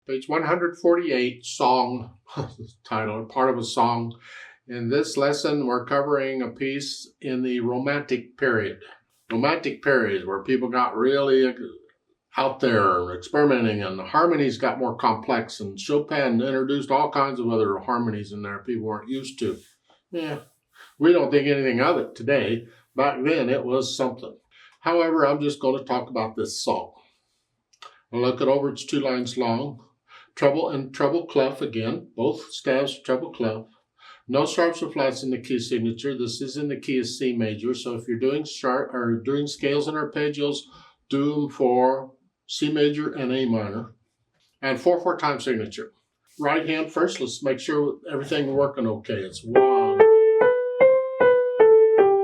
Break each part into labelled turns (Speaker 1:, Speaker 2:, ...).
Speaker 1: Page 148, song, title, part of a song. In this lesson, we're covering a piece in the Romantic period. Romantic period, where people got really out there experimenting, and the harmonies got more complex, and Chopin introduced all kinds of other harmonies in there people weren't used to. Yeah, we don't think anything of it today. Back then, it was something. However, I'm just going to talk about this song. I'll look it over. It's 2 lines long. Treble and treble clef again, both staves treble clef. No sharps or flats in the key signature. This is in the key of C major. So if you're doing sharp or doing scales and arpeggios, do them for C major and A minor. And 4/4 time signature. Right hand first. Let's make sure everything working okay. It's 1.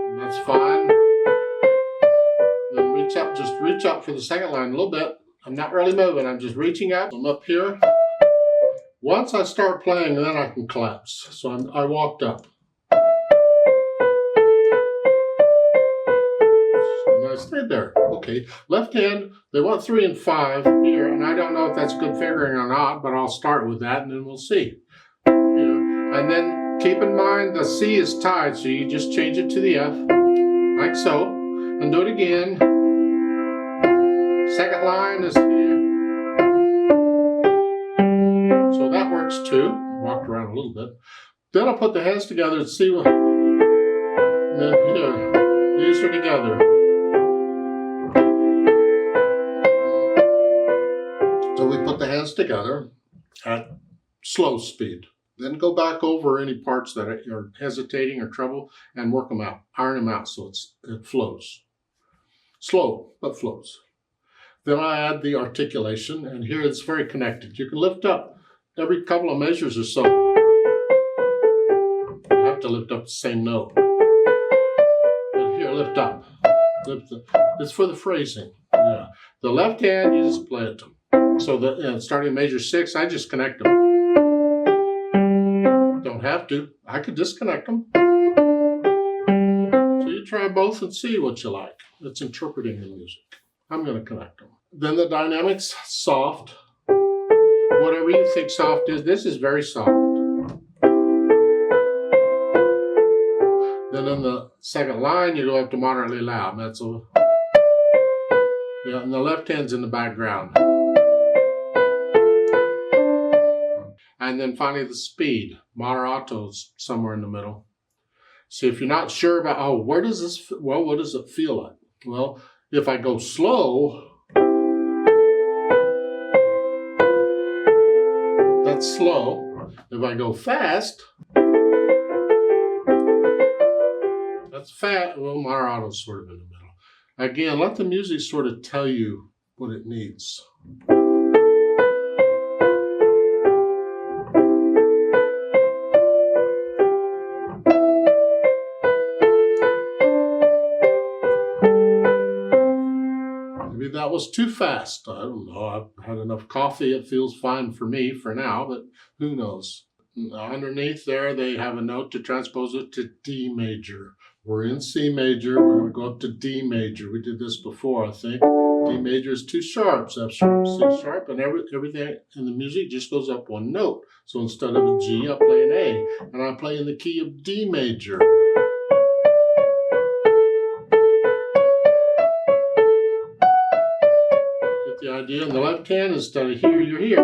Speaker 1: And that's fine. Then reach up. Just reach up for the second line a little bit. I'm not really moving. I'm just reaching up. I'm up here. Once I start playing, then I can collapse. So I walked up. And I stayed there. Okay. Left hand, they want 3 and 5 here, and I don't know if that's good fingering or not, but I'll start with that, and then we'll see. And then keep in mind the C is tied, so you just change it to the F, like so, and do it again. Second line is here. So that works too. Walked around a little bit. Then I'll put the hands together and see what. And then here, these are together. So we put the hands together at slow speed. Then go back over any parts that are hesitating or trouble and work them out, iron them out so it flows. Slow, but flows. Then I add the articulation, and here it's very connected. You can lift up every couple of measures or so. You have to lift up the same note. But here, lift up. It's for the phrasing. Yeah. The left hand, you just play it. So starting measure 6, I just connect them. Don't have to. I could disconnect them. So you try both and see what you like. It's interpreting the music. I'm going to connect them. Then the dynamics, soft. Whatever you think soft is, this is very soft. Then in the second line, you go up to moderately loud. That's a, yeah, and the left hand's in the background. And then finally the speed. Moderato's somewhere in the middle. See, if you're not sure about, where does this, well, what does it feel like? Well, if I go slow, that's slow. If I go fast, that's fast. Well, Moderato's sort of in the middle. Again, let the music sort of tell you what it needs. Maybe that was too fast. I don't know. I've had enough coffee. It feels fine for me for now, but who knows? Underneath there, they have a note to transpose it to D major. We're in C major. We're going to go up to D major. We did this before, I think. D major is 2 sharps, F sharp, C sharp, and everything in the music just goes up 1 note. So instead of a G, I play an A, and I play in the key of D major. The idea in the left hand, instead of here, you're here.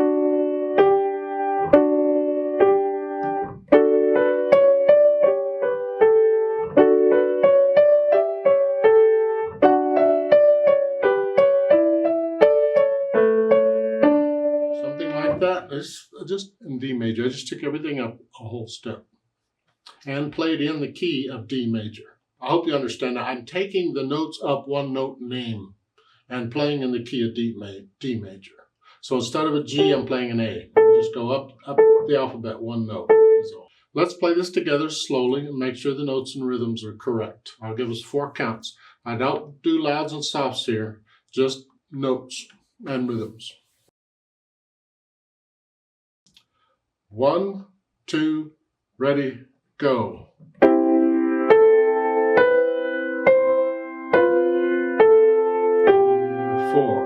Speaker 1: Something like that. It's just in D major. I just took everything up a whole step and played in the key of D major. I hope you understand that. I'm taking the notes up 1 note name and playing in the key of D major. So instead of a G, I'm playing an A. I just go up the alphabet 1 note. So let's play this together slowly and make sure the notes and rhythms are correct. I'll give us 4 counts. I don't do louds and softs here, just notes and rhythms. 1, 2, ready, go. 4.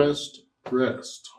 Speaker 1: rest, rest.